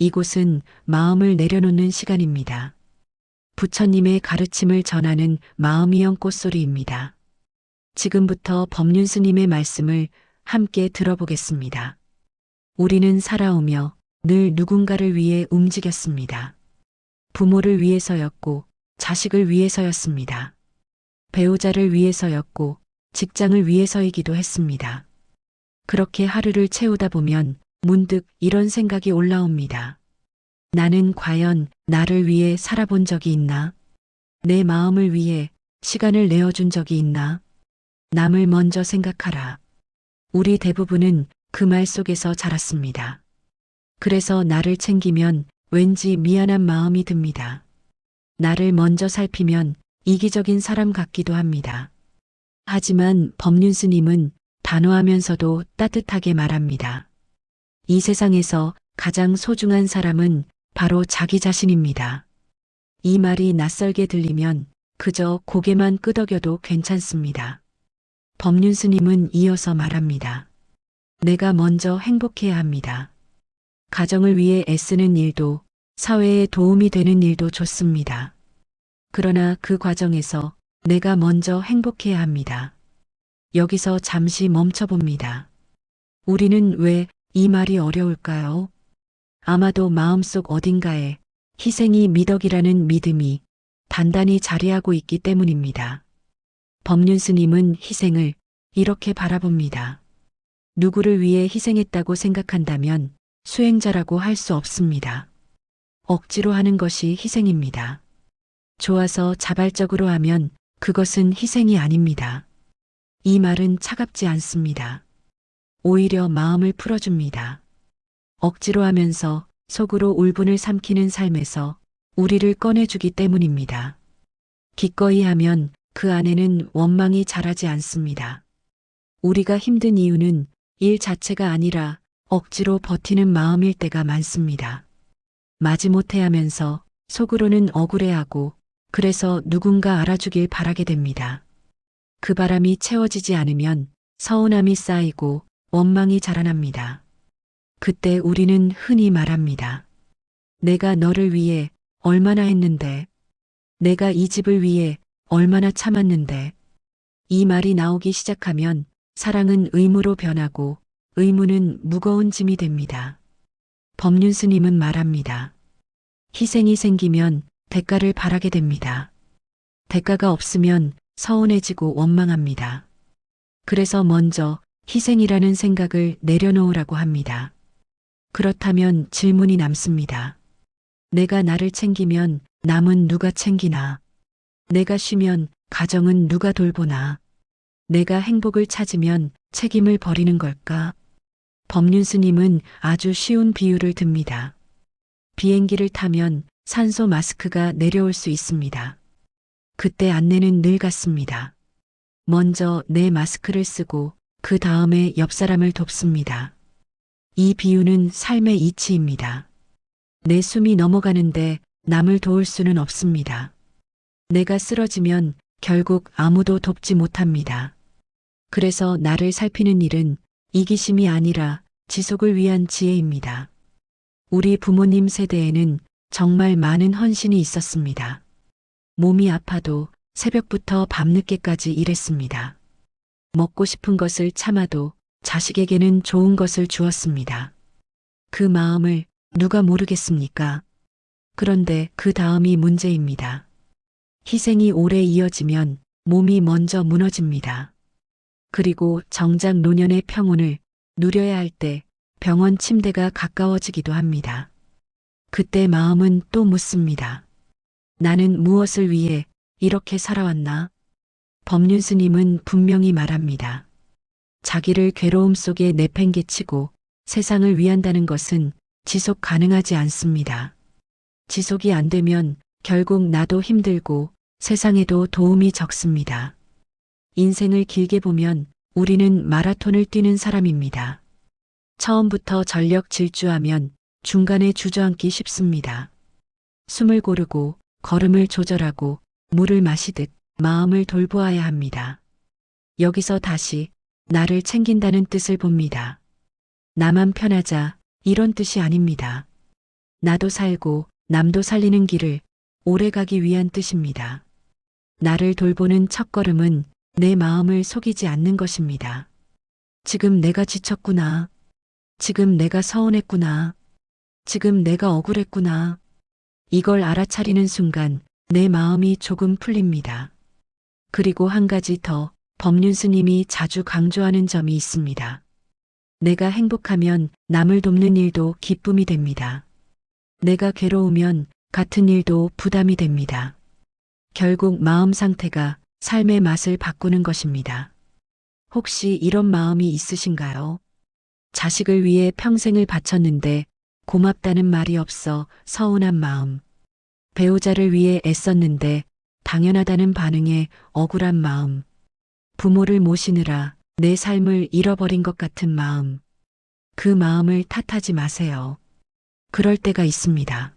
이곳은 마음을 내려놓는 시간입니다. 부처님의 가르침을 전하는 마음이형 꽃소리입니다. 지금부터 법륜스님의 말씀을 함께 들어보겠습니다. 우리는 살아오며 늘 누군가를 위해 움직였습니다. 부모를 위해서였고 자식을 위해서였습니다. 배우자를 위해서였고 직장을 위해서이기도 했습니다. 그렇게 하루를 채우다 보면 문득 이런 생각이 올라옵니다. 나는 과연 나를 위해 살아본 적이 있나? 내 마음을 위해 시간을 내어준 적이 있나? 남을 먼저 생각하라. 우리 대부분은 그 말 속에서 자랐습니다. 그래서 나를 챙기면 왠지 미안한 마음이 듭니다. 나를 먼저 살피면 이기적인 사람 같기도 합니다. 하지만 법륜스님은 단호하면서도 따뜻하게 말합니다. 이 세상에서 가장 소중한 사람은 바로 자기 자신입니다. 이 말이 낯설게 들리면 그저 고개만 끄덕여도 괜찮습니다. 법륜스님은 이어서 말합니다. 내가 먼저 행복해야 합니다. 가정을 위해 애쓰는 일도 사회에 도움이 되는 일도 좋습니다. 그러나 그 과정에서 내가 먼저 행복해야 합니다. 여기서 잠시 멈춰봅니다. 우리는 왜 이 말이 어려울까요? 아마도 마음속 어딘가에 희생이 미덕이라는 믿음이 단단히 자리하고 있기 때문입니다. 법륜스님은 희생을 이렇게 바라봅니다. 누구를 위해 희생했다고 생각한다면 수행자라고 할 수 없습니다. 억지로 하는 것이 희생입니다. 좋아서 자발적으로 하면 그것은 희생이 아닙니다. 이 말은 차갑지 않습니다. 오히려 마음을 풀어줍니다. 억지로 하면서 속으로 울분을 삼키는 삶에서 우리를 꺼내주기 때문입니다. 기꺼이 하면 그 안에는 원망이 자라지 않습니다. 우리가 힘든 이유는 일 자체가 아니라 억지로 버티는 마음일 때가 많습니다. 마지못해 하면서 속으로는 억울해하고 그래서 누군가 알아주길 바라게 됩니다. 그 바람이 채워지지 않으면 서운함이 쌓이고 원망이 자라납니다. 그때 우리는 흔히 말합니다. 내가 너를 위해 얼마나 했는데, 내가 이 집을 위해 얼마나 참았는데. 이 말이 나오기 시작하면 사랑은 의무로 변하고 의무는 무거운 짐이 됩니다. 법륜스님은 말합니다. 희생이 생기면 대가를 바라게 됩니다. 대가가 없으면 서운해지고 원망합니다. 그래서 먼저 희생이라는 생각을 내려놓으라고 합니다. 그렇다면 질문이 남습니다. 내가 나를 챙기면 남은 누가 챙기나? 내가 쉬면 가정은 누가 돌보나? 내가 행복을 찾으면 책임을 버리는 걸까? 법륜스님은 아주 쉬운 비유를 듭니다. 비행기를 타면 산소 마스크가 내려올 수 있습니다. 그때 안내는 늘 같습니다. 먼저 내 마스크를 쓰고 그 다음에 옆 사람을 돕습니다. 이 비유는 삶의 이치입니다. 내 숨이 넘어가는데 남을 도울 수는 없습니다. 내가 쓰러지면 결국 아무도 돕지 못합니다. 그래서 나를 살피는 일은 이기심이 아니라 지속을 위한 지혜입니다. 우리 부모님 세대에는 정말 많은 헌신이 있었습니다. 몸이 아파도 새벽부터 밤늦게까지 일했습니다. 먹고 싶은 것을 참아도 자식에게는 좋은 것을 주었습니다. 그 마음을 누가 모르겠습니까? 그런데 그 다음이 문제입니다. 희생이 오래 이어지면 몸이 먼저 무너집니다. 그리고 정작 노년의 평온을 누려야 할 때 병원 침대가 가까워지기도 합니다. 그때 마음은 또 묻습니다. 나는 무엇을 위해 이렇게 살아왔나? 법륜스님은 분명히 말합니다. 자기를 괴로움 속에 내팽개치고 세상을 위한다는 것은 지속 가능하지 않습니다. 지속이 안 되면 결국 나도 힘들고 세상에도 도움이 적습니다. 인생을 길게 보면 우리는 마라톤을 뛰는 사람입니다. 처음부터 전력 질주하면 중간에 주저앉기 쉽습니다. 숨을 고르고 걸음을 조절하고 물을 마시듯 마음을 돌보아야 합니다. 여기서 다시 나를 챙긴다는 뜻을 봅니다. 나만 편하자 이런 뜻이 아닙니다. 나도 살고 남도 살리는 길을 오래 가기 위한 뜻입니다. 나를 돌보는 첫걸음은 내 마음을 속이지 않는 것입니다. 지금 내가 지쳤구나. 지금 내가 서운했구나. 지금 내가 억울했구나. 이걸 알아차리는 순간 내 마음이 조금 풀립니다. 그리고 한 가지 더 법륜 스님이 자주 강조하는 점이 있습니다. 내가 행복하면 남을 돕는 일도 기쁨이 됩니다. 내가 괴로우면 같은 일도 부담이 됩니다. 결국 마음 상태가 삶의 맛을 바꾸는 것입니다. 혹시 이런 마음이 있으신가요? 자식을 위해 평생을 바쳤는데 고맙다는 말이 없어 서운한 마음. 배우자를 위해 애썼는데 당연하다는 반응에 억울한 마음. 부모를 모시느라 내 삶을 잃어버린 것 같은 마음. 그 마음을 탓하지 마세요. 그럴 때가 있습니다.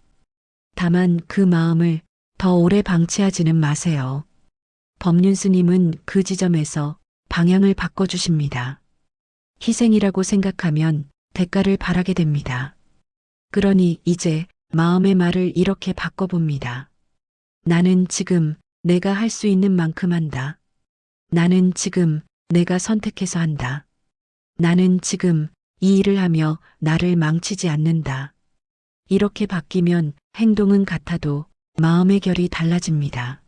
다만 그 마음을 더 오래 방치하지는 마세요. 법륜 스님은 그 지점에서 방향을 바꿔주십니다. 희생이라고 생각하면 대가를 바라게 됩니다. 그러니 이제 마음의 말을 이렇게 바꿔봅니다. 나는 지금 내가 할 수 있는 만큼 한다. 나는 지금 내가 선택해서 한다. 나는 지금 이 일을 하며 나를 망치지 않는다. 이렇게 바뀌면 행동은 같아도 마음의 결이 달라집니다.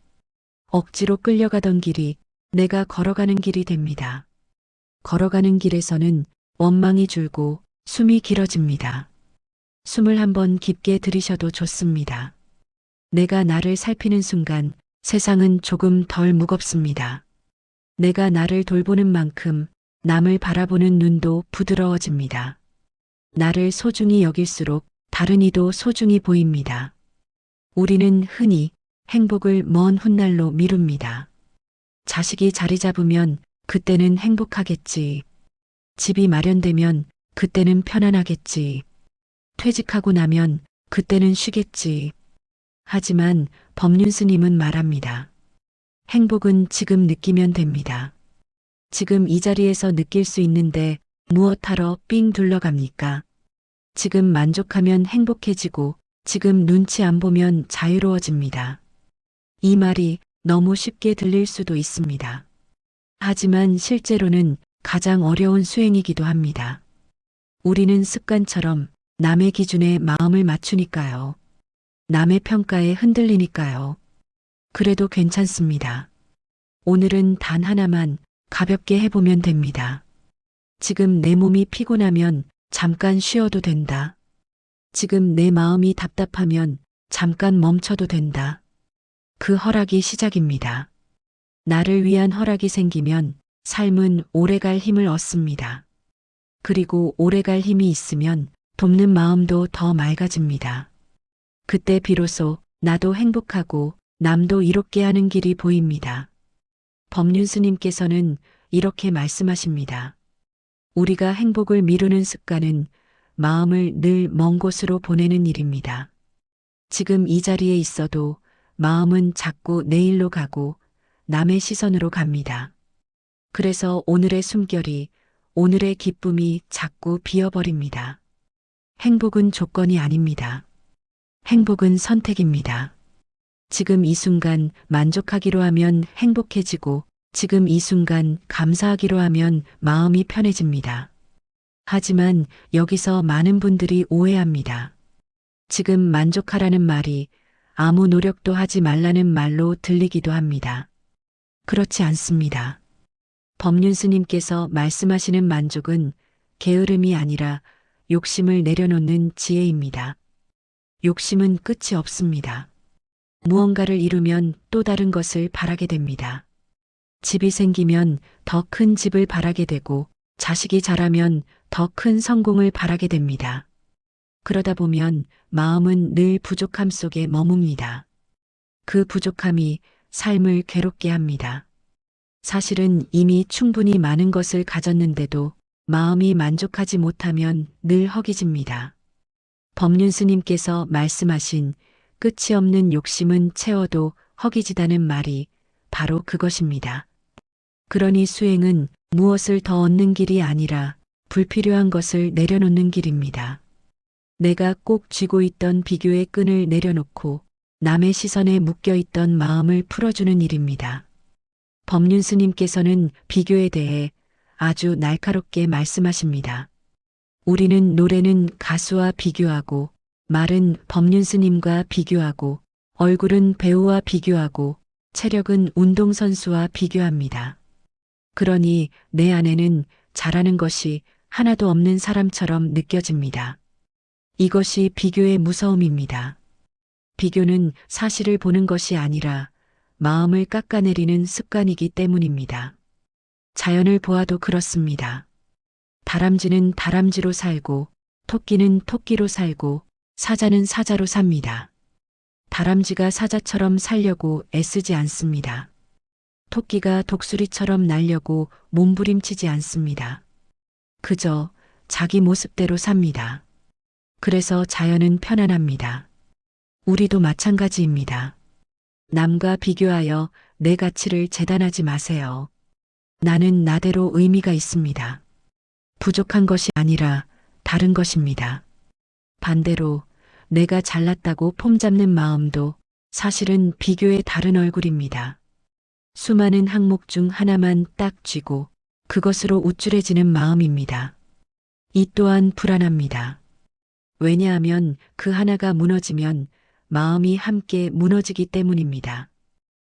억지로 끌려가던 길이 내가 걸어가는 길이 됩니다. 걸어가는 길에서는 원망이 줄고 숨이 길어집니다. 숨을 한번 깊게 들이셔도 좋습니다. 내가 나를 살피는 순간 세상은 조금 덜 무겁습니다. 내가 나를 돌보는 만큼 남을 바라보는 눈도 부드러워집니다. 나를 소중히 여길수록 다른 이도 소중히 보입니다. 우리는 흔히 행복을 먼 훗날로 미룹니다. 자식이 자리 잡으면 그때는 행복하겠지. 집이 마련되면 그때는 편안하겠지. 퇴직하고 나면 그때는 쉬겠지. 하지만 법륜 스님은 말합니다. 행복은 지금 느끼면 됩니다. 지금 이 자리에서 느낄 수 있는데 무엇하러 삥 둘러갑니까? 지금 만족하면 행복해지고 지금 눈치 안 보면 자유로워집니다. 이 말이 너무 쉽게 들릴 수도 있습니다. 하지만 실제로는 가장 어려운 수행이기도 합니다. 우리는 습관처럼 남의 기준에 마음을 맞추니까요. 남의 평가에 흔들리니까요. 그래도 괜찮습니다. 오늘은 단 하나만 가볍게 해보면 됩니다. 지금 내 몸이 피곤하면 잠깐 쉬어도 된다. 지금 내 마음이 답답하면 잠깐 멈춰도 된다. 그 허락이 시작입니다. 나를 위한 허락이 생기면 삶은 오래갈 힘을 얻습니다. 그리고 오래갈 힘이 있으면 돕는 마음도 더 맑아집니다. 그때 비로소 나도 행복하고 남도 이롭게 하는 길이 보입니다. 법륜 스님께서는 이렇게 말씀하십니다. 우리가 행복을 미루는 습관은 마음을 늘 먼 곳으로 보내는 일입니다. 지금 이 자리에 있어도 마음은 자꾸 내일로 가고 남의 시선으로 갑니다. 그래서 오늘의 숨결이, 오늘의 기쁨이 자꾸 비어버립니다. 행복은 조건이 아닙니다. 행복은 선택입니다. 지금 이 순간 만족하기로 하면 행복해지고 지금 이 순간 감사하기로 하면 마음이 편해집니다. 하지만 여기서 많은 분들이 오해합니다. 지금 만족하라는 말이 아무 노력도 하지 말라는 말로 들리기도 합니다. 그렇지 않습니다. 법륜 스님께서 말씀하시는 만족은 게으름이 아니라 욕심을 내려놓는 지혜입니다. 욕심은 끝이 없습니다. 무언가를 이루면 또 다른 것을 바라게 됩니다. 집이 생기면 더 큰 집을 바라게 되고 자식이 자라면 더 큰 성공을 바라게 됩니다. 그러다 보면 마음은 늘 부족함 속에 머뭅니다. 그 부족함이 삶을 괴롭게 합니다. 사실은 이미 충분히 많은 것을 가졌는데도 마음이 만족하지 못하면 늘 허기집니다. 법륜 스님께서 말씀하신 끝이 없는 욕심은 채워도 허기지다는 말이 바로 그것입니다. 그러니 수행은 무엇을 더 얻는 길이 아니라 불필요한 것을 내려놓는 길입니다. 내가 꼭 쥐고 있던 비교의 끈을 내려놓고 남의 시선에 묶여 있던 마음을 풀어주는 일입니다. 법륜 스님께서는 비교에 대해 아주 날카롭게 말씀하십니다. 우리는 노래는 가수와 비교하고, 말은 법륜 스님과 비교하고, 얼굴은 배우와 비교하고, 체력은 운동선수와 비교합니다. 그러니 내 안에는 잘하는 것이 하나도 없는 사람처럼 느껴집니다. 이것이 비교의 무서움입니다. 비교는 사실을 보는 것이 아니라 마음을 깎아내리는 습관이기 때문입니다. 자연을 보아도 그렇습니다. 다람쥐는 다람쥐로 살고, 토끼는 토끼로 살고, 사자는 사자로 삽니다. 다람쥐가 사자처럼 살려고 애쓰지 않습니다. 토끼가 독수리처럼 날려고 몸부림치지 않습니다. 그저 자기 모습대로 삽니다. 그래서 자연은 편안합니다. 우리도 마찬가지입니다. 남과 비교하여 내 가치를 재단하지 마세요. 나는 나대로 의미가 있습니다. 부족한 것이 아니라 다른 것입니다. 반대로 내가 잘났다고 폼잡는 마음도 사실은 비교의 다른 얼굴입니다. 수많은 항목 중 하나만 딱 쥐고 그것으로 우쭐해지는 마음입니다. 이 또한 불안합니다. 왜냐하면 그 하나가 무너지면 마음이 함께 무너지기 때문입니다.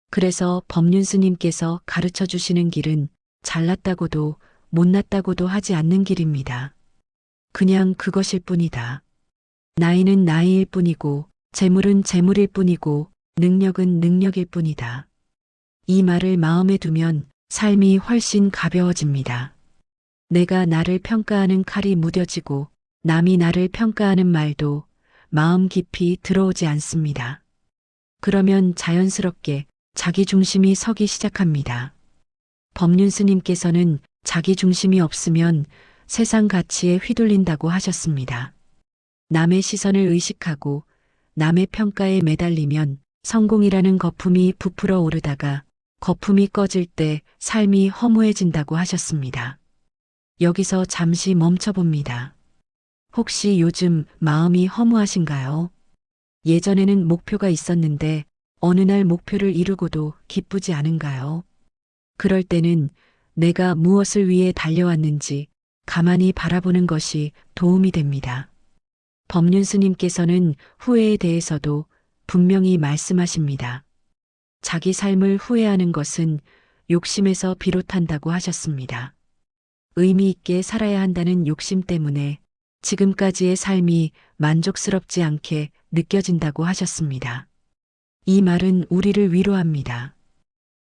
그래서 법륜 스님께서 가르쳐 주시는 길은 잘났다고도 못났다고도 하지 않는 길입니다. 그냥 그것일 뿐이다. 나이는 나이일 뿐이고, 재물은 재물일 뿐이고, 능력은 능력일 뿐이다. 이 말을 마음에 두면 삶이 훨씬 가벼워집니다. 내가 나를 평가하는 칼이 무뎌지고, 남이 나를 평가하는 말도 마음 깊이 들어오지 않습니다. 그러면 자연스럽게 자기 중심이 서기 시작합니다. 법륜 스님께서는 자기 중심이 없으면 세상 가치에 휘둘린다고 하셨습니다. 남의 시선을 의식하고 남의 평가에 매달리면 성공이라는 거품이 부풀어 오르다가 거품이 꺼질 때 삶이 허무해진다고 하셨습니다. 여기서 잠시 멈춰봅니다. 혹시 요즘 마음이 허무하신가요? 예전에는 목표가 있었는데 어느 날 목표를 이루고도 기쁘지 않은가요? 그럴 때는 내가 무엇을 위해 달려왔는지 가만히 바라보는 것이 도움이 됩니다. 법륜 스님께서는 후회에 대해서도 분명히 말씀하십니다. 자기 삶을 후회하는 것은 욕심에서 비롯한다고 하셨습니다. 의미 있게 살아야 한다는 욕심 때문에 지금까지의 삶이 만족스럽지 않게 느껴진다고 하셨습니다. 이 말은 우리를 위로합니다.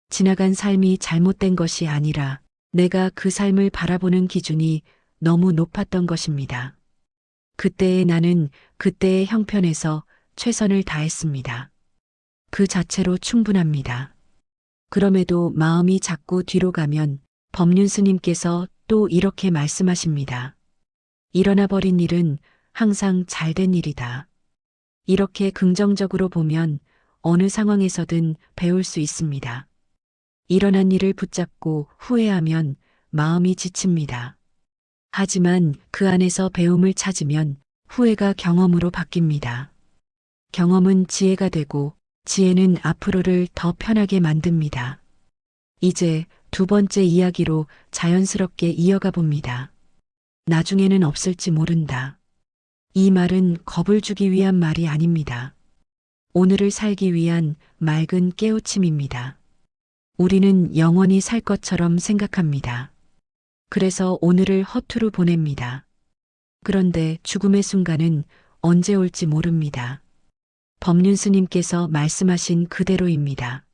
지나간 삶이 잘못된 것이 아니라 내가 그 삶을 바라보는 기준이 너무 높았던 것입니다. 그때의 나는 그때의 형편에서 최선을 다했습니다. 그 자체로 충분합니다. 그럼에도 마음이 자꾸 뒤로 가면 법륜 스님께서 또 이렇게 말씀하십니다. 일어나 버린 일은 항상 잘된 일이다. 이렇게 긍정적으로 보면 어느 상황에서든 배울 수 있습니다. 일어난 일을 붙잡고 후회하면 마음이 지칩니다. 하지만 그 안에서 배움을 찾으면 후회가 경험으로 바뀝니다. 경험은 지혜가 되고 지혜는 앞으로를 더 편하게 만듭니다. 이제 두 번째 이야기로 자연스럽게 이어가 봅니다. 나중에는 없을지 모른다. 이 말은 겁을 주기 위한 말이 아닙니다. 오늘을 살기 위한 맑은 깨우침입니다. 우리는 영원히 살 것처럼 생각합니다. 그래서 오늘을 허투루 보냅니다. 그런데 죽음의 순간은 언제 올지 모릅니다. 법륜 스님께서 말씀하신 그대로입니다.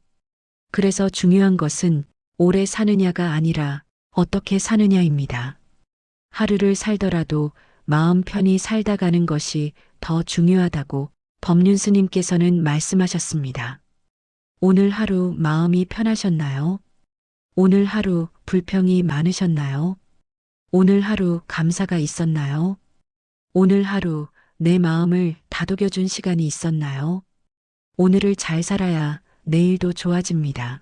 그래서 중요한 것은 오래 사느냐가 아니라 어떻게 사느냐입니다. 하루를 살더라도 마음 편히 살다 가는 것이 더 중요하다고 법륜 스님께서는 말씀하셨습니다. 오늘 하루 마음이 편하셨나요? 오늘 하루 불평이 많으셨나요? 오늘 하루 감사가 있었나요? 오늘 하루 내 마음을 다독여준 시간이 있었나요? 오늘을 잘 살아야 내일도 좋아집니다.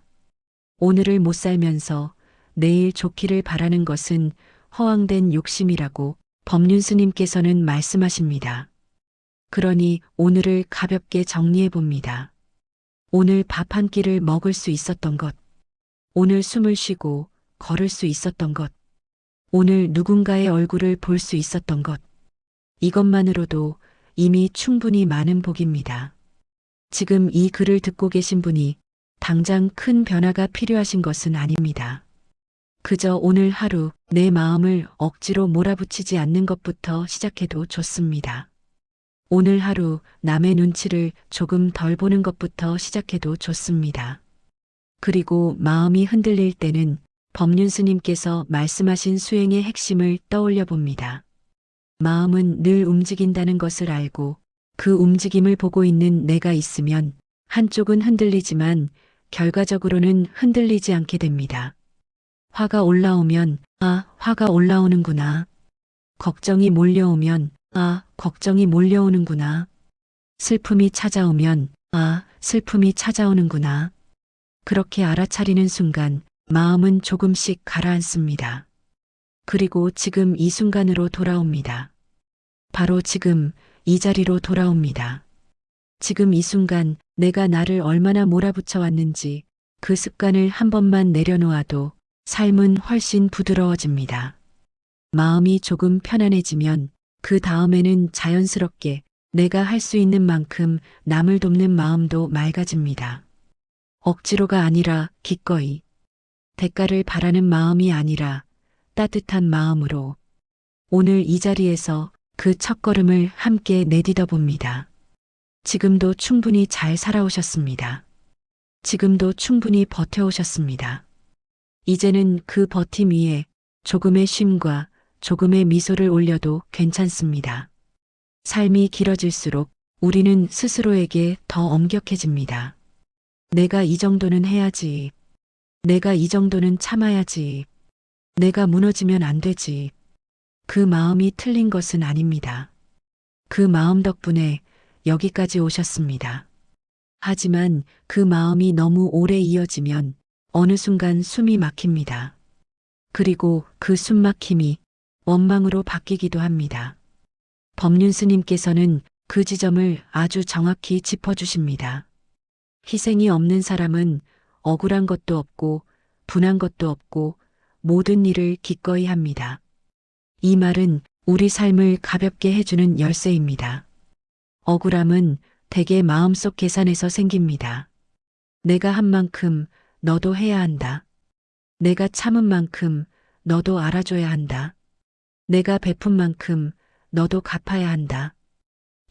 오늘을 못 살면서 내일 좋기를 바라는 것은 허황된 욕심이라고 법륜 스님께서는 말씀하십니다. 그러니 오늘을 가볍게 정리해 봅니다. 오늘 밥 한 끼를 먹을 수 있었던 것, 오늘 숨을 쉬고 걸을 수 있었던 것, 오늘 누군가의 얼굴을 볼 수 있었던 것, 이것만으로도 이미 충분히 많은 복입니다. 지금 이 글을 듣고 계신 분이 당장 큰 변화가 필요하신 것은 아닙니다. 그저 오늘 하루 내 마음을 억지로 몰아붙이지 않는 것부터 시작해도 좋습니다. 오늘 하루 남의 눈치를 조금 덜 보는 것부터 시작해도 좋습니다. 그리고 마음이 흔들릴 때는 법륜 스님께서 말씀하신 수행의 핵심을 떠올려 봅니다. 마음은 늘 움직인다는 것을 알고 그 움직임을 보고 있는 내가 있으면 한쪽은 흔들리지만 결과적으로는 흔들리지 않게 됩니다. 화가 올라오면 화가 올라오는구나. 걱정이 몰려오면 걱정이 몰려오는구나. 슬픔이 찾아오면 슬픔이 찾아오는구나. 그렇게 알아차리는 순간 마음은 조금씩 가라앉습니다. 그리고 지금 이 순간으로 돌아옵니다. 바로 지금 이 자리로 돌아옵니다. 지금 이 순간 내가 나를 얼마나 몰아붙여 왔는지 그 습관을 한 번만 내려놓아도 삶은 훨씬 부드러워집니다. 마음이 조금 편안해지면 그 다음에는 자연스럽게 내가 할 수 있는 만큼 남을 돕는 마음도 맑아집니다. 억지로가 아니라 기꺼이, 대가를 바라는 마음이 아니라 따뜻한 마음으로 오늘 이 자리에서 그 첫걸음을 함께 내딛어 봅니다. 지금도 충분히 잘 살아오셨습니다. 지금도 충분히 버텨오셨습니다. 이제는 그 버팀 위에 조금의 쉼과 조금의 미소를 올려도 괜찮습니다. 삶이 길어질수록 우리는 스스로에게 더 엄격해집니다. 내가 이 정도는 해야지. 내가 이 정도는 참아야지. 내가 무너지면 안 되지. 그 마음이 틀린 것은 아닙니다. 그 마음 덕분에 여기까지 오셨습니다. 하지만 그 마음이 너무 오래 이어지면 어느 순간 숨이 막힙니다. 그리고 그 숨막힘이 원망으로 바뀌기도 합니다. 법륜 스님께서는 그 지점을 아주 정확히 짚어주십니다. 희생이 없는 사람은 억울한 것도 없고 분한 것도 없고 모든 일을 기꺼이 합니다. 이 말은 우리 삶을 가볍게 해주는 열쇠입니다. 억울함은 대개 마음속 계산에서 생깁니다. 내가 한 만큼 너도 해야 한다. 내가 참은 만큼 너도 알아줘야 한다. 내가 베푼 만큼 너도 갚아야 한다.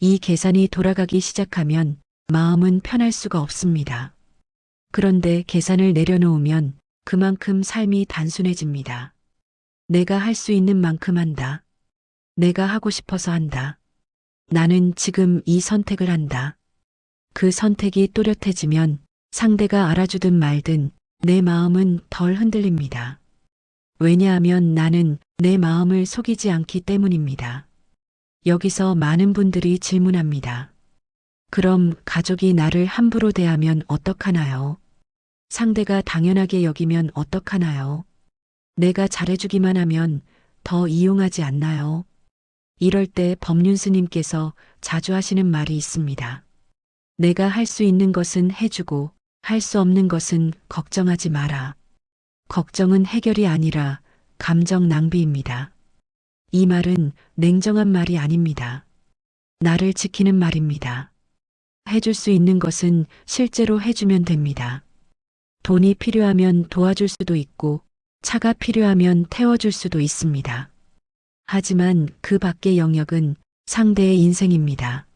이 계산이 돌아가기 시작하면 마음은 편할 수가 없습니다. 그런데 계산을 내려놓으면 그만큼 삶이 단순해집니다. 내가 할 수 있는 만큼 한다. 내가 하고 싶어서 한다. 나는 지금 이 선택을 한다. 그 선택이 또렷해지면 상대가 알아주든 말든 내 마음은 덜 흔들립니다. 왜냐하면 나는 내 마음을 속이지 않기 때문입니다. 여기서 많은 분들이 질문합니다. 그럼 가족이 나를 함부로 대하면 어떡하나요? 상대가 당연하게 여기면 어떡하나요? 내가 잘해주기만 하면 더 이용하지 않나요? 이럴 때 법륜 스님께서 자주 하시는 말이 있습니다. 내가 할 수 있는 것은 해주고 할 수 없는 것은 걱정하지 마라. 걱정은 해결이 아니라 감정 낭비입니다. 이 말은 냉정한 말이 아닙니다. 나를 지키는 말입니다. 해줄 수 있는 것은 실제로 해주면 됩니다. 돈이 필요하면 도와줄 수도 있고 차가 필요하면 태워줄 수도 있습니다. 하지만 그 밖의 영역은 상대의 인생입니다.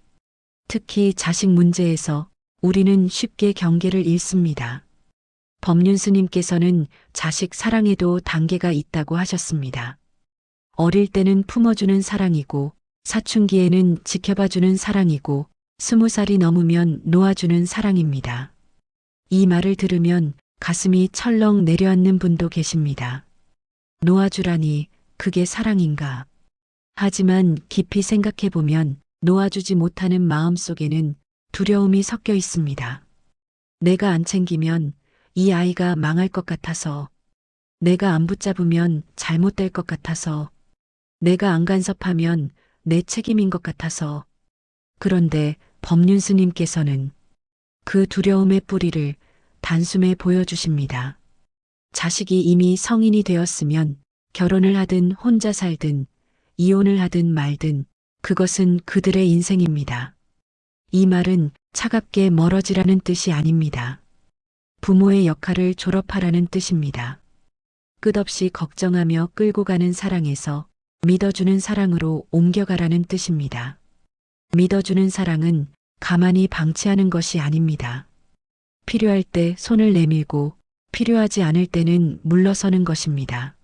특히 자식 문제에서 우리는 쉽게 경계를 잃습니다. 법륜 스님께서는 자식 사랑에도 단계가 있다고 하셨습니다. 어릴 때는 품어주는 사랑이고 사춘기에는 지켜봐주는 사랑이고 20살이 넘으면 놓아주는 사랑입니다. 이 말을 들으면 가슴이 철렁 내려앉는 분도 계십니다. 놓아주라니 그게 사랑인가? 하지만 깊이 생각해보면 놓아주지 못하는 마음 속에는 두려움이 섞여 있습니다. 내가 안 챙기면 이 아이가 망할 것 같아서, 내가 안 붙잡으면 잘못될 것 같아서, 내가 안 간섭하면 내 책임인 것 같아서, 그런데 법륜 스님께서는 그 두려움의 뿌리를 단숨에 보여주십니다. 자식이 이미 성인이 되었으면 결혼을 하든 혼자 살든 이혼을 하든 말든 그것은 그들의 인생입니다. 이 말은 차갑게 멀어지라는 뜻이 아닙니다. 부모의 역할을 졸업하라는 뜻입니다. 끝없이 걱정하며 끌고 가는 사랑에서 믿어주는 사랑으로 옮겨가라는 뜻입니다. 믿어주는 사랑은 가만히 방치하는 것이 아닙니다. 필요할 때 손을 내밀고 필요하지 않을 때는 물러서는 것입니다.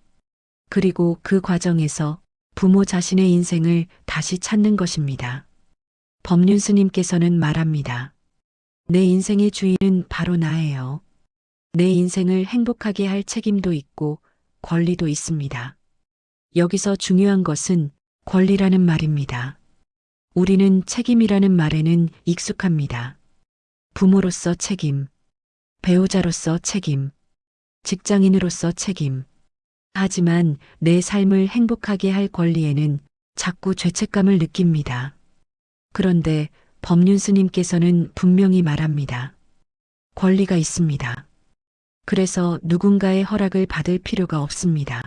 그리고 그 과정에서 부모 자신의 인생을 다시 찾는 것입니다. 법륜 스님께서는 말합니다. 내 인생의 주인은 바로 나예요. 내 인생을 행복하게 할 책임도 있고 권리도 있습니다. 여기서 중요한 것은 권리라는 말입니다. 우리는 책임이라는 말에는 익숙합니다. 부모로서 책임, 배우자로서 책임, 직장인으로서 책임. 하지만 내 삶을 행복하게 할 권리에는 자꾸 죄책감을 느낍니다. 그런데 법륜 스님께서는 분명히 말합니다. 권리가 있습니다. 그래서 누군가의 허락을 받을 필요가 없습니다.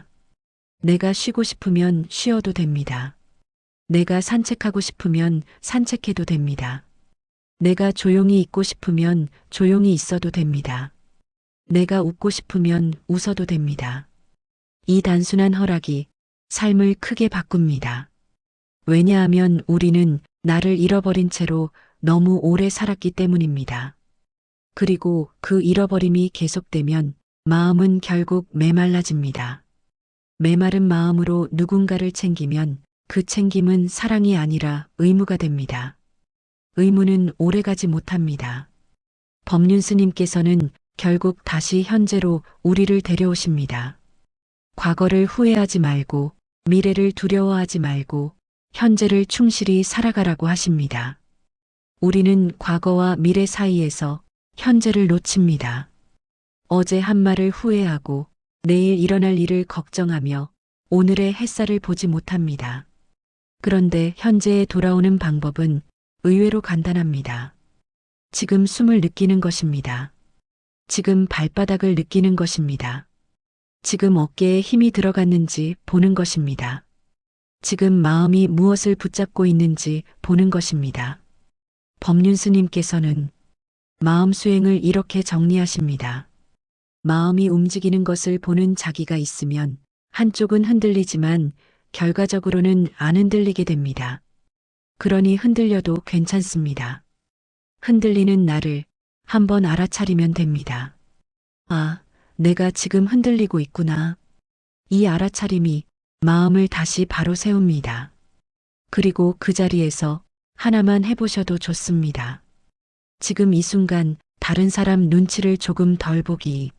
내가 쉬고 싶으면 쉬어도 됩니다. 내가 산책하고 싶으면 산책해도 됩니다. 내가 조용히 있고 싶으면 조용히 있어도 됩니다. 내가 웃고 싶으면 웃어도 됩니다. 이 단순한 허락이 삶을 크게 바꿉니다. 왜냐하면 우리는 나를 잃어버린 채로 너무 오래 살았기 때문입니다. 그리고 그 잃어버림이 계속되면 마음은 결국 메말라집니다. 메마른 마음으로 누군가를 챙기면 그 챙김은 사랑이 아니라 의무가 됩니다. 의무는 오래가지 못합니다. 법륜 스님께서는 결국 다시 현재로 우리를 데려오십니다. 과거를 후회하지 말고 미래를 두려워하지 말고 현재를 충실히 살아가라고 하십니다. 우리는 과거와 미래 사이에서 현재를 놓칩니다. 어제 한 말을 후회하고 내일 일어날 일을 걱정하며 오늘의 햇살을 보지 못합니다. 그런데 현재에 돌아오는 방법은 의외로 간단합니다. 지금 숨을 느끼는 것입니다. 지금 발바닥을 느끼는 것입니다. 지금 어깨에 힘이 들어갔는지 보는 것입니다. 지금 마음이 무엇을 붙잡고 있는지 보는 것입니다. 법륜 스님께서는 마음 수행을 이렇게 정리하십니다. 마음이 움직이는 것을 보는 자기가 있으면 한쪽은 흔들리지만 결과적으로는 안 흔들리게 됩니다. 그러니 흔들려도 괜찮습니다. 흔들리는 나를 한번 알아차리면 됩니다. 아, 내가 지금 흔들리고 있구나. 이 알아차림이 마음을 다시 바로 세웁니다. 그리고 그 자리에서 하나만 해보셔도 좋습니다. 지금 이 순간 다른 사람 눈치를 조금 덜 보기.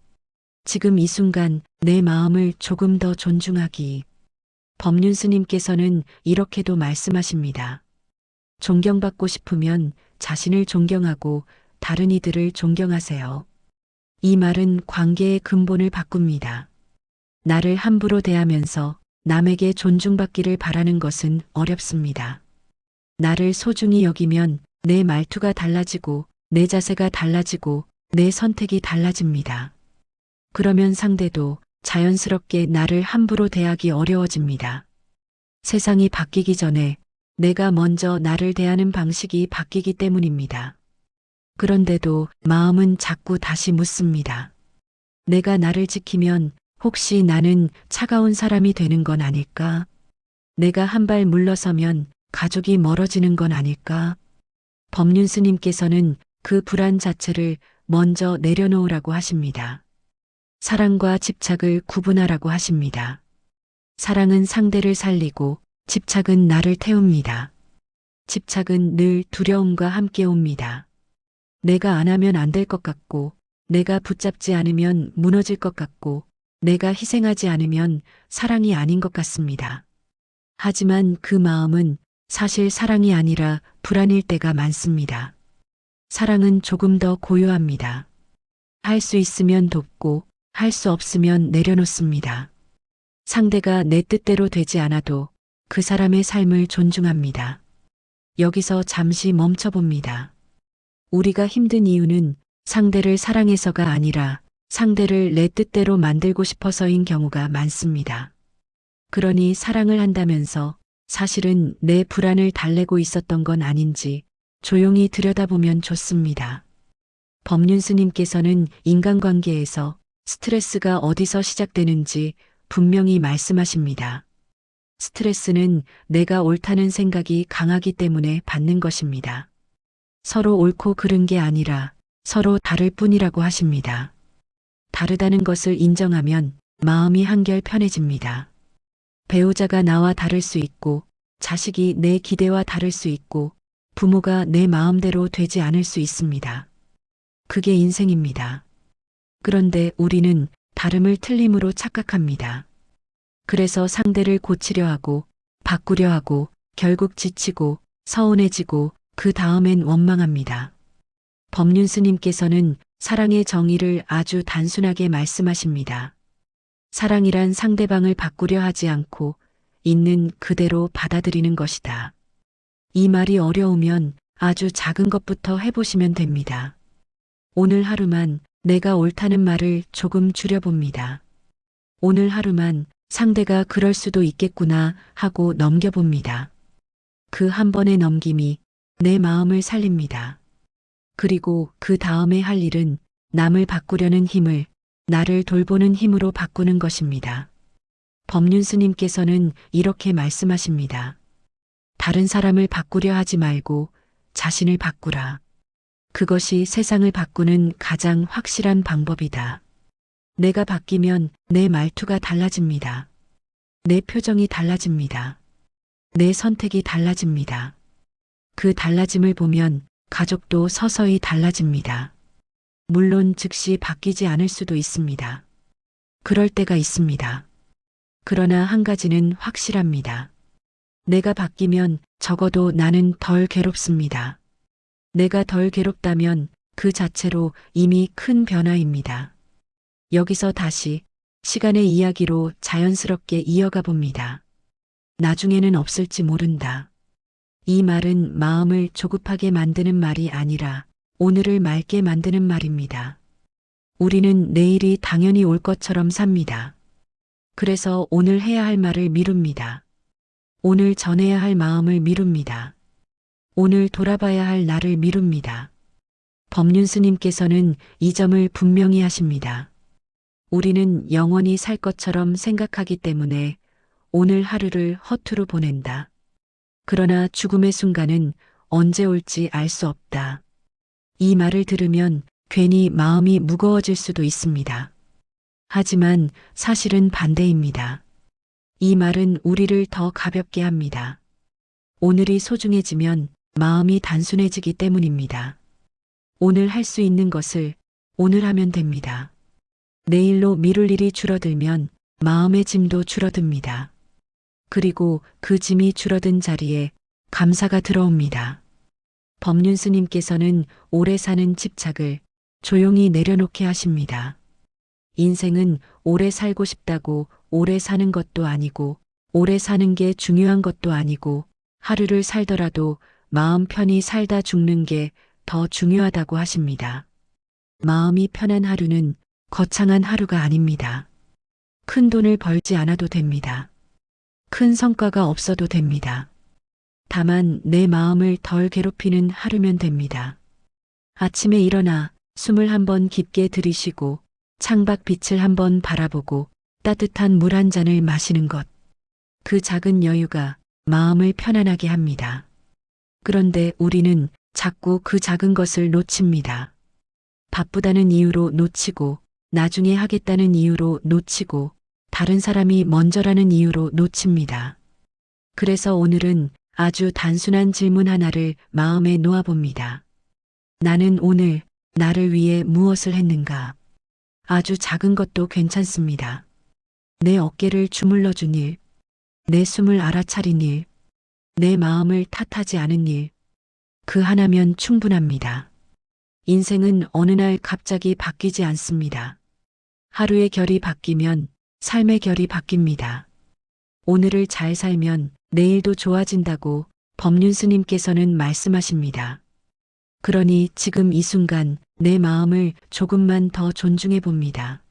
지금 이 순간 내 마음을 조금 더 존중하기. 법륜 스님께서는 이렇게도 말씀하십니다. 존경받고 싶으면 자신을 존경하고 다른 이들을 존경하세요. 이 말은 관계의 근본을 바꿉니다. 나를 함부로 대하면서 남에게 존중받기를 바라는 것은 어렵습니다. 나를 소중히 여기면 내 말투가 달라지고 내 자세가 달라지고 내 선택이 달라집니다. 그러면 상대도 자연스럽게 나를 함부로 대하기 어려워집니다. 세상이 바뀌기 전에 내가 먼저 나를 대하는 방식이 바뀌기 때문입니다. 그런데도 마음은 자꾸 다시 묻습니다. 내가 나를 지키면 혹시 나는 차가운 사람이 되는 건 아닐까? 내가 한 발 물러서면 가족이 멀어지는 건 아닐까? 법륜 스님께서는 그 불안 자체를 먼저 내려놓으라고 하십니다. 사랑과 집착을 구분하라고 하십니다. 사랑은 상대를 살리고 집착은 나를 태웁니다. 집착은 늘 두려움과 함께 옵니다. 내가 안 하면 안 될 것 같고, 내가 붙잡지 않으면 무너질 것 같고, 내가 희생하지 않으면 사랑이 아닌 것 같습니다. 하지만 그 마음은 사실 사랑이 아니라 불안일 때가 많습니다. 사랑은 조금 더 고요합니다. 할 수 있으면 돕고, 할 수 없으면 내려놓습니다. 상대가 내 뜻대로 되지 않아도 그 사람의 삶을 존중합니다. 여기서 잠시 멈춰봅니다. 우리가 힘든 이유는 상대를 사랑해서가 아니라 상대를 내 뜻대로 만들고 싶어서인 경우가 많습니다. 그러니 사랑을 한다면서 사실은 내 불안을 달래고 있었던 건 아닌지 조용히 들여다보면 좋습니다. 법륜스님께서는 인간관계에서 스트레스가 어디서 시작되는지 분명히 말씀하십니다. 스트레스는 내가 옳다는 생각이 강하기 때문에 받는 것입니다. 서로 옳고 그른 게 아니라 서로 다를 뿐이라고 하십니다. 다르다는 것을 인정하면 마음이 한결 편해집니다. 배우자가 나와 다를 수 있고, 자식이 내 기대와 다를 수 있고, 부모가 내 마음대로 되지 않을 수 있습니다. 그게 인생입니다. 그런데 우리는 다름을 틀림으로 착각합니다. 그래서 상대를 고치려 하고, 바꾸려 하고, 결국 지치고, 서운해지고, 그 다음엔 원망합니다. 법륜스님께서는 사랑의 정의를 아주 단순하게 말씀하십니다. 사랑이란 상대방을 바꾸려 하지 않고 있는 그대로 받아들이는 것이다. 이 말이 어려우면 아주 작은 것부터 해보시면 됩니다. 오늘 하루만 내가 옳다는 말을 조금 줄여봅니다. 오늘 하루만 상대가 그럴 수도 있겠구나 하고 넘겨봅니다. 그 한 번의 넘김이 내 마음을 살립니다. 그리고 그 다음에 할 일은 남을 바꾸려는 힘을 나를 돌보는 힘으로 바꾸는 것입니다. 법륜스님께서는 이렇게 말씀하십니다. 다른 사람을 바꾸려 하지 말고 자신을 바꾸라. 그것이 세상을 바꾸는 가장 확실한 방법이다. 내가 바뀌면 내 말투가 달라집니다. 내 표정이 달라집니다. 내 선택이 달라집니다. 그 달라짐을 보면 가족도 서서히 달라집니다. 물론 즉시 바뀌지 않을 수도 있습니다. 그럴 때가 있습니다. 그러나 한 가지는 확실합니다. 내가 바뀌면 적어도 나는 덜 괴롭습니다. 내가 덜 괴롭다면 그 자체로 이미 큰 변화입니다. 여기서 다시 시간의 이야기로 자연스럽게 이어가 봅니다. 나중에는 없을지 모른다. 이 말은 마음을 조급하게 만드는 말이 아니라 오늘을 맑게 만드는 말입니다. 우리는 내일이 당연히 올 것처럼 삽니다. 그래서 오늘 해야 할 말을 미룹니다. 오늘 전해야 할 마음을 미룹니다. 오늘 돌아봐야 할 나를 미룹니다. 법륜스님께서는 이 점을 분명히 하십니다. 우리는 영원히 살 것처럼 생각하기 때문에 오늘 하루를 허투루 보낸다. 그러나 죽음의 순간은 언제 올지 알 수 없다. 이 말을 들으면 괜히 마음이 무거워질 수도 있습니다. 하지만 사실은 반대입니다. 이 말은 우리를 더 가볍게 합니다. 오늘이 소중해지면 마음이 단순해지기 때문입니다. 오늘 할 수 있는 것을 오늘 하면 됩니다. 내일로 미룰 일이 줄어들면 마음의 짐도 줄어듭니다. 그리고 그 짐이 줄어든 자리에 감사가 들어옵니다. 법륜스님께서는 오래 사는 집착을 조용히 내려놓게 하십니다. 인생은 오래 살고 싶다고 오래 사는 것도 아니고 오래 사는 게 중요한 것도 아니고 하루를 살더라도 마음 편히 살다 죽는 게 더 중요하다고 하십니다. 마음이 편한 하루는 거창한 하루가 아닙니다. 큰 돈을 벌지 않아도 됩니다. 큰 성과가 없어도 됩니다. 다만 내 마음을 덜 괴롭히는 하루면 됩니다. 아침에 일어나 숨을 한번 깊게 들이쉬고 창밖 빛을 한번 바라보고 따뜻한 물 한 잔을 마시는 것. 그 작은 여유가 마음을 편안하게 합니다. 그런데 우리는 자꾸 그 작은 것을 놓칩니다. 바쁘다는 이유로 놓치고 나중에 하겠다는 이유로 놓치고 다른 사람이 먼저라는 이유로 놓칩니다. 그래서 오늘은 아주 단순한 질문 하나를 마음에 놓아봅니다. 나는 오늘 나를 위해 무엇을 했는가? 아주 작은 것도 괜찮습니다. 내 어깨를 주물러 준 일, 내 숨을 알아차린 일, 내 마음을 탓하지 않은 일, 그 하나면 충분합니다. 인생은 어느 날 갑자기 바뀌지 않습니다. 하루의 결이 바뀌면 삶의 결이 바뀝니다. 오늘을 잘 살면 내일도 좋아진다고 법륜 스님께서는 말씀하십니다. 그러니 지금 이 순간 내 마음을 조금만 더 존중해 봅니다.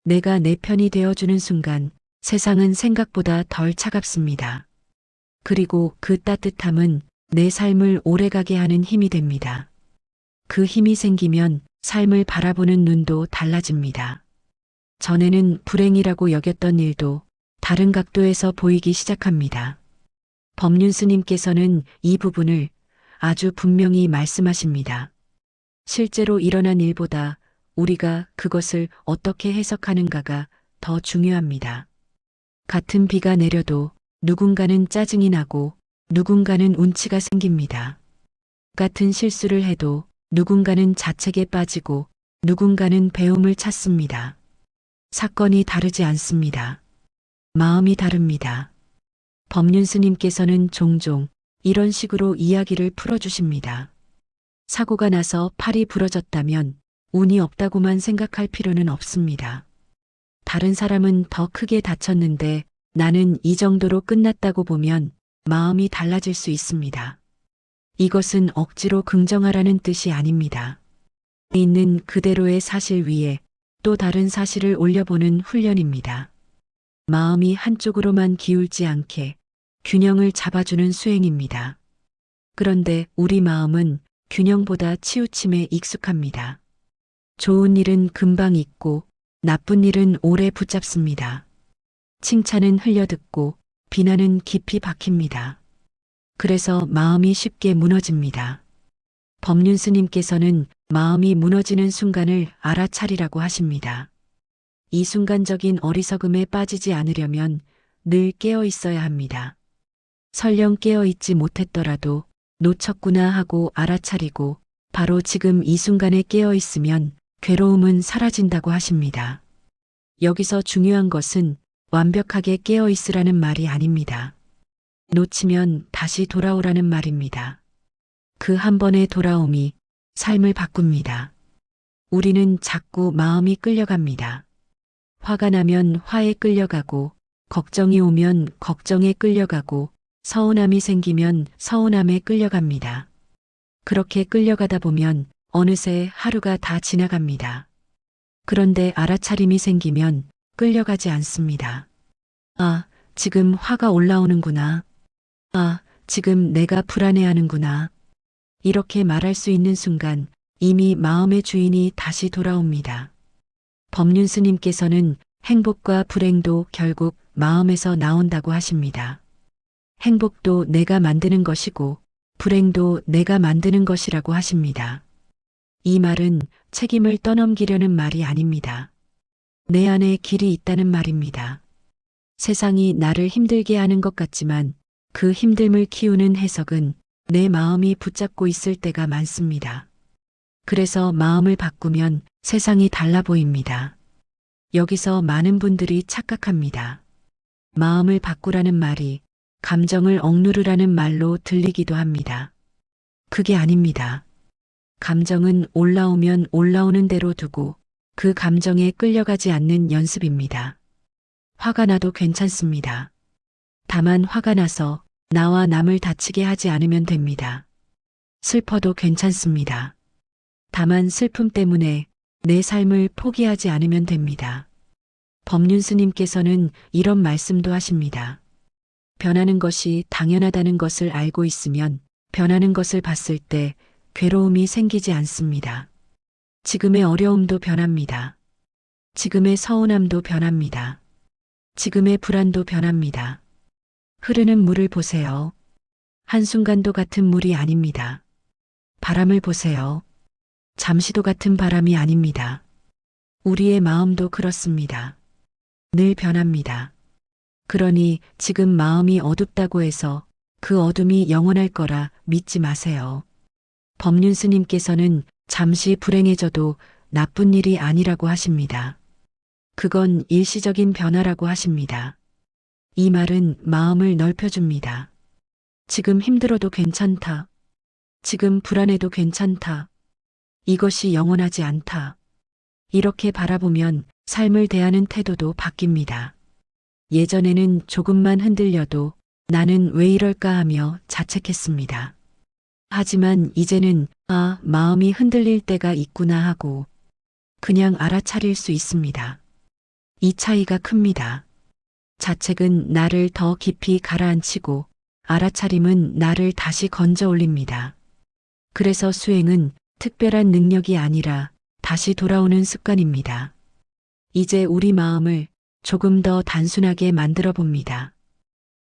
내가 내 편이 되어주는 순간 세상은 생각보다 덜 차갑습니다. 그리고 그 따뜻함은 내 삶을 오래가게 하는 힘이 됩니다. 그 힘이 생기면 삶을 바라보는 눈도 달라집니다. 전에는 불행이라고 여겼던 일도 다른 각도에서 보이기 시작합니다. 법륜 스님께서는 이 부분을 아주 분명히 말씀하십니다. 실제로 일어난 일보다 우리가 그것을 어떻게 해석하는가가 더 중요합니다. 같은 비가 내려도 누군가는 짜증이 나고 누군가는 운치가 생깁니다. 같은 실수를 해도 누군가는 자책에 빠지고 누군가는 배움을 찾습니다. 사건이 다르지 않습니다. 마음이 다릅니다. 법륜 스님께서는 종종 이런 식으로 이야기를 풀어주십니다. 사고가 나서 팔이 부러졌다면 운이 없다고만 생각할 필요는 없습니다. 다른 사람은 더 크게 다쳤는데 나는 이 정도로 끝났다고 보면 마음이 달라질 수 있습니다. 이것은 억지로 긍정하라는 뜻이 아닙니다. 있는 그대로의 사실 위에 또 다른 사실을 올려보는 훈련입니다. 마음이 한쪽으로만 기울지 않게 균형을 잡아주는 수행입니다. 그런데 우리 마음은 균형보다 치우침에 익숙합니다. 좋은 일은 금방 잊고 나쁜 일은 오래 붙잡습니다. 칭찬은 흘려듣고 비난은 깊이 박힙니다. 그래서 마음이 쉽게 무너집니다. 법륜 스님께서는 마음이 무너지는 순간을 알아차리라고 하십니다. 이 순간적인 어리석음에 빠지지 않으려면 늘 깨어 있어야 합니다. 설령 깨어 있지 못했더라도 놓쳤구나 하고 알아차리고 바로 지금 이 순간에 깨어 있으면 괴로움은 사라진다고 하십니다. 여기서 중요한 것은 완벽하게 깨어 있으라는 말이 아닙니다. 놓치면 다시 돌아오라는 말입니다. 그 한 번의 돌아옴이 삶을 바꿉니다. 우리는 자꾸 마음이 끌려갑니다. 화가 나면 화에 끌려가고 걱정이 오면 걱정에 끌려가고 서운함이 생기면 서운함에 끌려갑니다. 그렇게 끌려가다 보면 어느새 하루가 다 지나갑니다. 그런데 알아차림이 생기면 끌려가지 않습니다. 아, 지금 화가 올라오는구나. 아, 지금 내가 불안해하는구나. 이렇게 말할 수 있는 순간 이미 마음의 주인이 다시 돌아옵니다. 법륜 스님께서는 행복과 불행도 결국 마음에서 나온다고 하십니다. 행복도 내가 만드는 것이고 불행도 내가 만드는 것이라고 하십니다. 이 말은 책임을 떠넘기려는 말이 아닙니다. 내 안에 길이 있다는 말입니다. 세상이 나를 힘들게 하는 것 같지만 그 힘듦을 키우는 해석은 내 마음이 붙잡고 있을 때가 많습니다. 그래서 마음을 바꾸면 세상이 달라 보입니다. 여기서 많은 분들이 착각합니다. 마음을 바꾸라는 말이 감정을 억누르라는 말로 들리기도 합니다. 그게 아닙니다. 감정은 올라오면 올라오는 대로 두고 그 감정에 끌려가지 않는 연습입니다. 화가 나도 괜찮습니다. 다만 화가 나서 나와 남을 다치게 하지 않으면 됩니다. 슬퍼도 괜찮습니다. 다만 슬픔 때문에 내 삶을 포기하지 않으면 됩니다. 법륜 스님께서는 이런 말씀도 하십니다. 변하는 것이 당연하다는 것을 알고 있으면 변하는 것을 봤을 때 괴로움이 생기지 않습니다. 지금의 어려움도 변합니다. 지금의 서운함도 변합니다. 지금의 불안도 변합니다. 흐르는 물을 보세요. 한순간도 같은 물이 아닙니다. 바람을 보세요. 잠시도 같은 바람이 아닙니다. 우리의 마음도 그렇습니다. 늘 변합니다. 그러니 지금 마음이 어둡다고 해서 그 어둠이 영원할 거라 믿지 마세요. 법륜 스님께서는 잠시 불행해져도 나쁜 일이 아니라고 하십니다. 그건 일시적인 변화라고 하십니다. 이 말은 마음을 넓혀줍니다. 지금 힘들어도 괜찮다. 지금 불안해도 괜찮다. 이것이 영원하지 않다. 이렇게 바라보면 삶을 대하는 태도도 바뀝니다. 예전에는 조금만 흔들려도 나는 왜 이럴까 하며 자책했습니다. 하지만 이제는 마음이 흔들릴 때가 있구나 하고 그냥 알아차릴 수 있습니다. 이 차이가 큽니다. 자책은 나를 더 깊이 가라앉히고 알아차림은 나를 다시 건져 올립니다. 그래서 수행은 특별한 능력이 아니라 다시 돌아오는 습관입니다. 이제 우리 마음을 조금 더 단순하게 만들어 봅니다.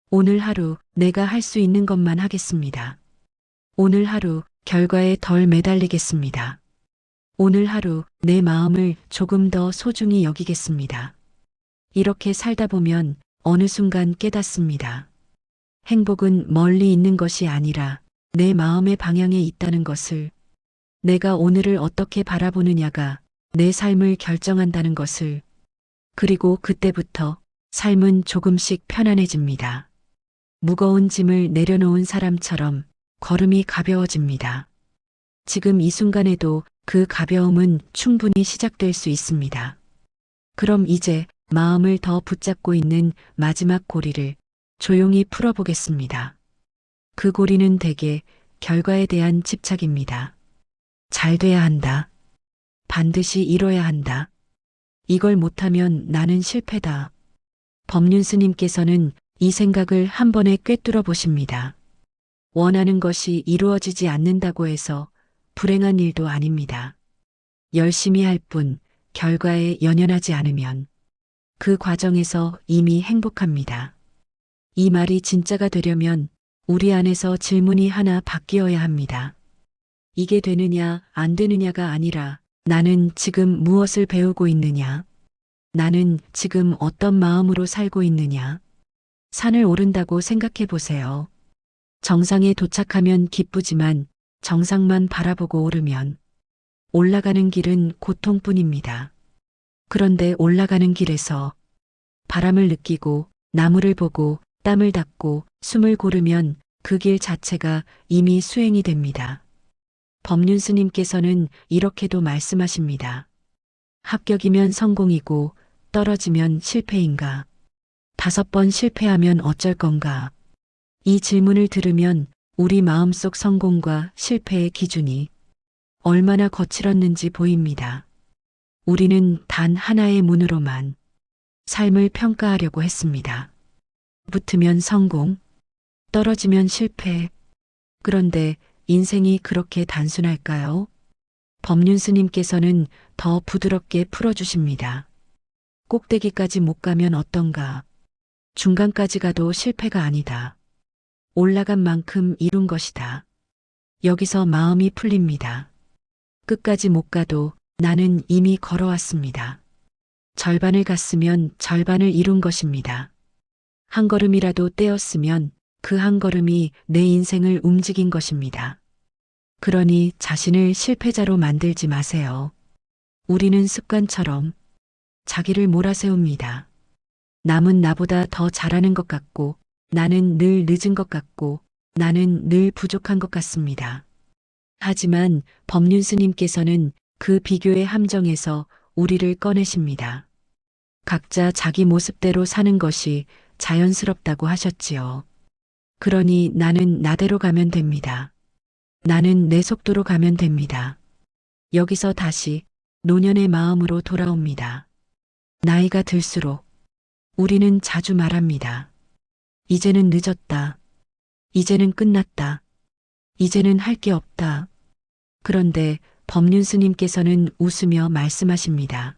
오늘 하루 내가 할 수 있는 것만 하겠습니다. 오늘 하루 결과에 덜 매달리겠습니다. 오늘 하루 내 마음을 조금 더 소중히 여기겠습니다. 이렇게 살다 보면 어느 순간 깨닫습니다. 행복은 멀리 있는 것이 아니라 내 마음의 방향에 있다는 것을, 내가 오늘을 어떻게 바라보느냐가 내 삶을 결정한다는 것을, 그리고 그때부터 삶은 조금씩 편안해집니다. 무거운 짐을 내려놓은 사람처럼 걸음이 가벼워집니다. 지금 이 순간에도 그 가벼움은 충분히 시작될 수 있습니다. 그럼 이제 마음을 더 붙잡고 있는 마지막 고리를 조용히 풀어보겠습니다. 그 고리는 대개 결과에 대한 집착입니다. 잘 돼야 한다. 반드시 이뤄야 한다. 이걸 못하면 나는 실패다. 법륜 스님께서는 이 생각을 한 번에 꿰뚫어 보십니다. 원하는 것이 이루어지지 않는다고 해서 불행한 일도 아닙니다. 열심히 할 뿐 결과에 연연하지 않으면 그 과정에서 이미 행복합니다. 이 말이 진짜가 되려면 우리 안에서 질문이 하나 바뀌어야 합니다. 이게 되느냐 안 되느냐가 아니라 나는 지금 무엇을 배우고 있느냐? 나는 지금 어떤 마음으로 살고 있느냐? 산을 오른다고 생각해 보세요. 정상에 도착하면 기쁘지만 정상만 바라보고 오르면 올라가는 길은 고통뿐입니다. 그런데 올라가는 길에서 바람을 느끼고 나무를 보고 땀을 닦고 숨을 고르면 그 길 자체가 이미 수행이 됩니다. 법륜 스님께서는 이렇게도 말씀하십니다. 합격이면 성공이고 떨어지면 실패인가? 5번 실패하면 어쩔 건가? 이 질문을 들으면 우리 마음속 성공과 실패의 기준이 얼마나 거칠었는지 보입니다. 우리는 단 하나의 문으로만 삶을 평가하려고 했습니다. 붙으면 성공, 떨어지면 실패. 그런데 인생이 그렇게 단순할까요? 법륜 스님께서는 더 부드럽게 풀어주십니다. 꼭대기까지 못 가면 어떤가? 중간까지 가도 실패가 아니다. 올라간 만큼 이룬 것이다. 여기서 마음이 풀립니다. 끝까지 못 가도 나는 이미 걸어왔습니다. 절반을 갔으면 절반을 이룬 것입니다. 한 걸음이라도 떼었으면 그 한 걸음이 내 인생을 움직인 것입니다. 그러니 자신을 실패자로 만들지 마세요. 우리는 습관처럼 자기를 몰아세웁니다. 남은 나보다 더 잘하는 것 같고, 나는 늘 늦은 것 같고, 나는 늘 부족한 것 같습니다. 하지만 법륜 스님께서는 그 비교의 함정에서 우리를 꺼내십니다. 각자 자기 모습대로 사는 것이 자연스럽다고 하셨지요. 그러니 나는 나대로 가면 됩니다. 나는 내 속도로 가면 됩니다. 여기서 다시 노년의 마음으로 돌아옵니다. 나이가 들수록 우리는 자주 말합니다. 이제는 늦었다. 이제는 끝났다. 이제는 할 게 없다. 그런데 법륜 스님께서는 웃으며 말씀하십니다.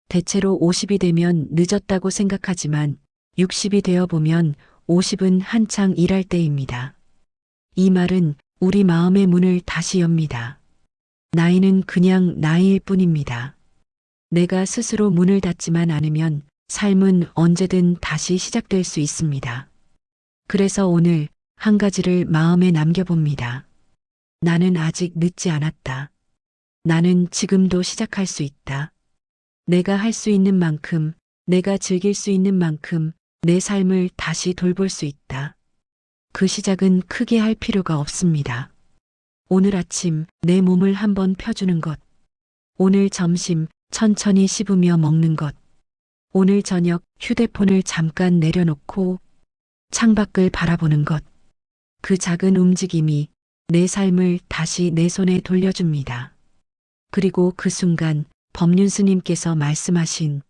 대체로 50이 되면 늦었다고 생각하지만 60이 되어 보면 50은 한창 일할 때입니다. 이 말은 우리 마음의 문을 다시 엽니다. 나이는 그냥 나이일 뿐입니다. 내가 스스로 문을 닫지만 않으면 삶은 언제든 다시 시작될 수 있습니다. 그래서 오늘 한 가지를 마음에 남겨봅니다. 나는 아직 늦지 않았다. 나는 지금도 시작할 수 있다. 내가 할 수 있는 만큼, 내가 즐길 수 있는 만큼 내 삶을 다시 돌볼 수 있다. 그 시작은 크게 할 필요가 없습니다. 오늘 아침 내 몸을 한번 펴주는 것. 오늘 점심 천천히 씹으며 먹는 것. 오늘 저녁 휴대폰을 잠깐 내려놓고 창밖을 바라보는 것. 그 작은 움직임이 내 삶을 다시 내 손에 돌려줍니다. 그리고 그 순간 법륜 스님께서 말씀하신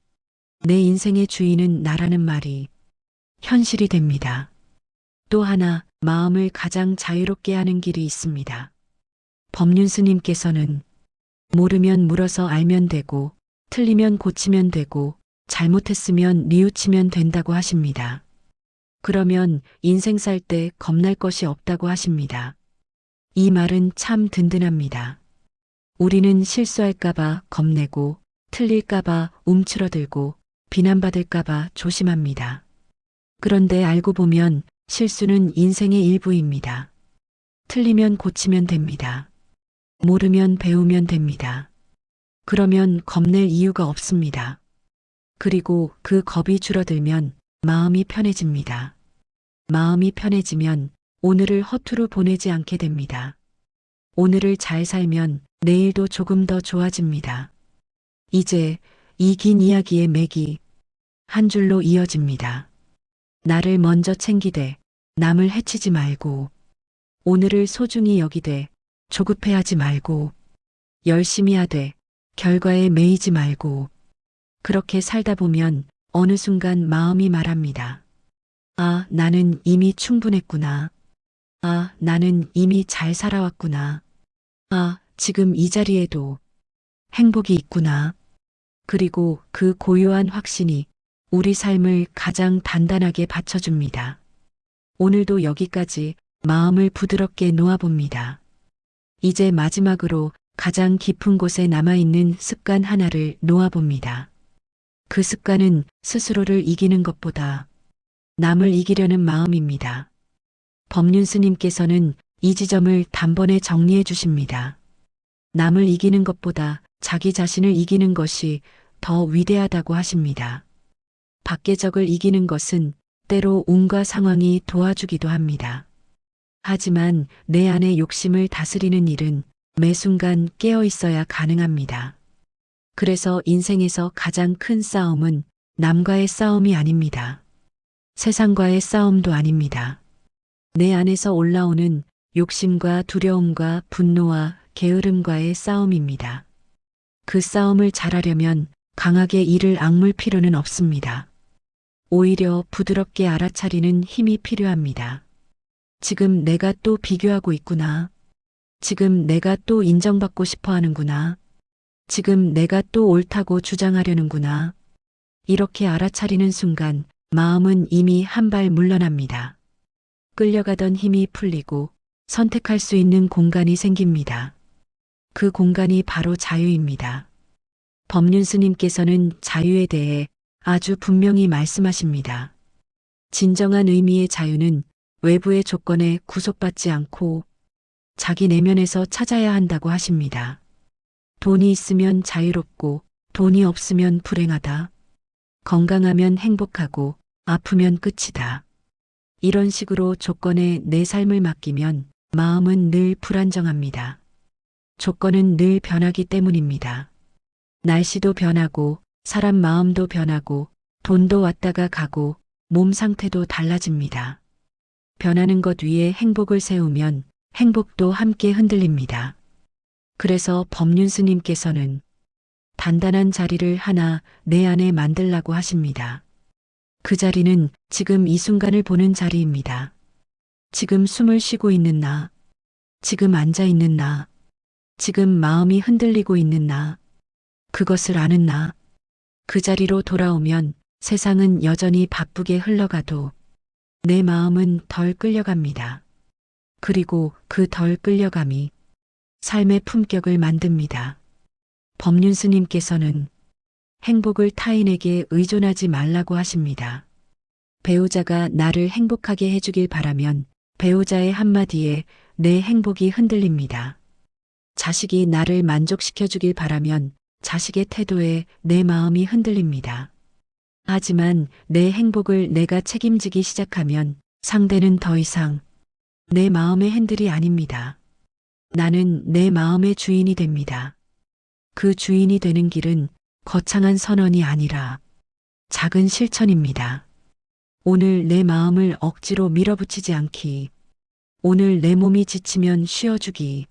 내 인생의 주인은 나라는 말이 현실이 됩니다. 또 하나 마음을 가장 자유롭게 하는 길이 있습니다. 법륜 스님께서는 모르면 물어서 알면 되고 틀리면 고치면 되고 잘못했으면 뉘우치면 된다고 하십니다. 그러면 인생 살 때 겁날 것이 없다고 하십니다. 이 말은 참 든든합니다. 우리는 실수할까봐 겁내고 틀릴까봐 움츠러들고 비난받을까봐 조심합니다. 그런데 알고 보면 실수는 인생의 일부입니다. 틀리면 고치면 됩니다. 모르면 배우면 됩니다. 그러면 겁낼 이유가 없습니다. 그리고 그 겁이 줄어들면 마음이 편해집니다. 마음이 편해지면 오늘을 허투루 보내지 않게 됩니다. 오늘을 잘 살면 내일도 조금 더 좋아집니다. 이제 이 긴 이야기의 맥이 한 줄로 이어집니다. 나를 먼저 챙기되 남을 해치지 말고 오늘을 소중히 여기되 조급해하지 말고 열심히 하되 결과에 매이지 말고 그렇게 살다 보면 어느 순간 마음이 말합니다. 아, 나는 이미 충분했구나. 아, 나는 이미 잘 살아왔구나. 아, 지금 이 자리에도 행복이 있구나. 그리고 그 고요한 확신이 우리 삶을 가장 단단하게 받쳐줍니다. 오늘도 여기까지 마음을 부드럽게 놓아봅니다. 이제 마지막으로 가장 깊은 곳에 남아있는 습관 하나를 놓아봅니다. 그 습관은 스스로를 이기는 것보다 남을 이기려는 마음입니다. 법륜 스님께서는 이 지점을 단번에 정리해 주십니다. 남을 이기는 것보다 자기 자신을 이기는 것이 더 위대하다고 하십니다. 밖의 적을 이기는 것은 때로 운과 상황이 도와주기도 합니다. 하지만 내 안의 욕심을 다스리는 일은 매 순간 깨어 있어야 가능합니다. 그래서 인생에서 가장 큰 싸움은 남과의 싸움이 아닙니다. 세상과의 싸움도 아닙니다. 내 안에서 올라오는 욕심과 두려움과 분노와 게으름과의 싸움입니다. 그 싸움을 잘하려면 강하게 이를 악물 필요는 없습니다. 오히려 부드럽게 알아차리는 힘이 필요합니다. 지금 내가 또 비교하고 있구나. 지금 내가 또 인정받고 싶어 하는구나. 지금 내가 또 옳다고 주장하려는구나. 이렇게 알아차리는 순간 마음은 이미 한 발 물러납니다. 끌려가던 힘이 풀리고 선택할 수 있는 공간이 생깁니다. 그 공간이 바로 자유입니다. 법륜 스님께서는 자유에 대해 아주 분명히 말씀하십니다. 진정한 의미의 자유는 외부의 조건에 구속받지 않고 자기 내면에서 찾아야 한다고 하십니다. 돈이 있으면 자유롭고 돈이 없으면 불행하다. 건강하면 행복하고 아프면 끝이다. 이런 식으로 조건에 내 삶을 맡기면 마음은 늘 불안정합니다. 조건은 늘 변하기 때문입니다. 날씨도 변하고 사람 마음도 변하고 돈도 왔다가 가고 몸 상태도 달라집니다. 변하는 것 위에 행복을 세우면 행복도 함께 흔들립니다. 그래서 법륜 스님께서는 단단한 자리를 하나 내 안에 만들라고 하십니다. 그 자리는 지금 이 순간을 보는 자리입니다. 지금 숨을 쉬고 있는 나, 지금 앉아 있는 나, 지금 마음이 흔들리고 있는 나, 그것을 아는 나. 그 자리로 돌아오면 세상은 여전히 바쁘게 흘러가도 내 마음은 덜 끌려갑니다. 그리고 그 덜 끌려감이 삶의 품격을 만듭니다. 법륜 스님께서는 행복을 타인에게 의존하지 말라고 하십니다. 배우자가 나를 행복하게 해주길 바라면 배우자의 한마디에 내 행복이 흔들립니다. 자식이 나를 만족시켜주길 바라면 자식의 태도에 내 마음이 흔들립니다. 하지만 내 행복을 내가 책임지기 시작하면 상대는 더 이상 내 마음의 핸들이 아닙니다. 나는 내 마음의 주인이 됩니다. 그 주인이 되는 길은 거창한 선언이 아니라 작은 실천입니다. 오늘 내 마음을 억지로 밀어붙이지 않기. 오늘 내 몸이 지치면 쉬어주기.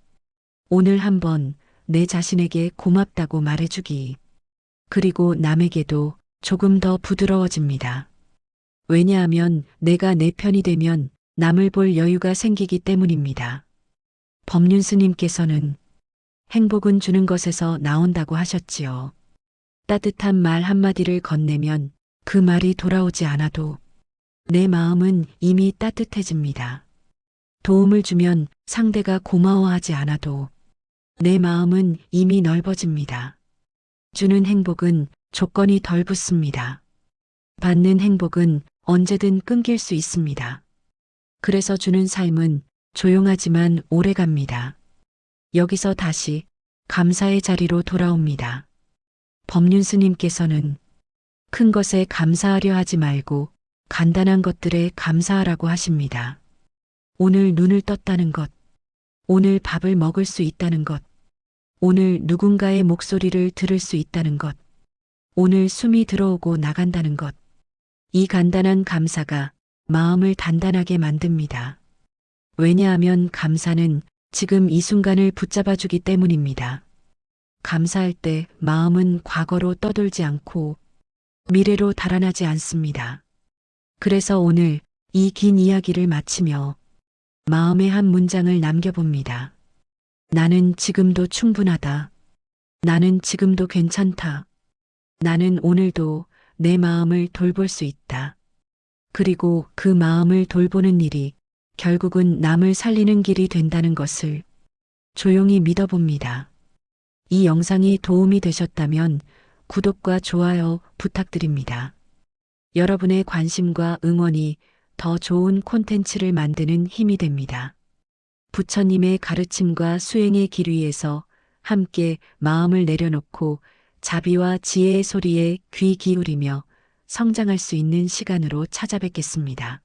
오늘 한번 내 자신에게 고맙다고 말해주기. 그리고 남에게도 조금 더 부드러워집니다. 왜냐하면 내가 내 편이 되면 남을 볼 여유가 생기기 때문입니다. 법륜스님께서는 행복은 주는 것에서 나온다고 하셨지요. 따뜻한 말 한마디를 건네면 그 말이 돌아오지 않아도 내 마음은 이미 따뜻해집니다. 도움을 주면 상대가 고마워하지 않아도 내 마음은 이미 넓어집니다. 주는 행복은 조건이 덜 붙습니다. 받는 행복은 언제든 끊길 수 있습니다. 그래서 주는 삶은 조용하지만 오래 갑니다. 여기서 다시 감사의 자리로 돌아옵니다. 법륜스님께서는 큰 것에 감사하려 하지 말고 간단한 것들에 감사하라고 하십니다. 오늘 눈을 떴다는 것, 오늘 밥을 먹을 수 있다는 것, 오늘 누군가의 목소리를 들을 수 있다는 것, 오늘 숨이 들어오고 나간다는 것, 이 간단한 감사가 마음을 단단하게 만듭니다. 왜냐하면 감사는 지금 이 순간을 붙잡아주기 때문입니다. 감사할 때 마음은 과거로 떠돌지 않고 미래로 달아나지 않습니다. 그래서 오늘 이 긴 이야기를 마치며 마음의 한 문장을 남겨봅니다. 나는 지금도 충분하다. 나는 지금도 괜찮다. 나는 오늘도 내 마음을 돌볼 수 있다. 그리고 그 마음을 돌보는 일이 결국은 남을 살리는 길이 된다는 것을 조용히 믿어봅니다. 이 영상이 도움이 되셨다면 구독과 좋아요 부탁드립니다. 여러분의 관심과 응원이 더 좋은 콘텐츠를 만드는 힘이 됩니다. 부처님의 가르침과 수행의 길 위에서 함께 마음을 내려놓고 자비와 지혜의 소리에 귀 기울이며 성장할 수 있는 시간으로 찾아뵙겠습니다.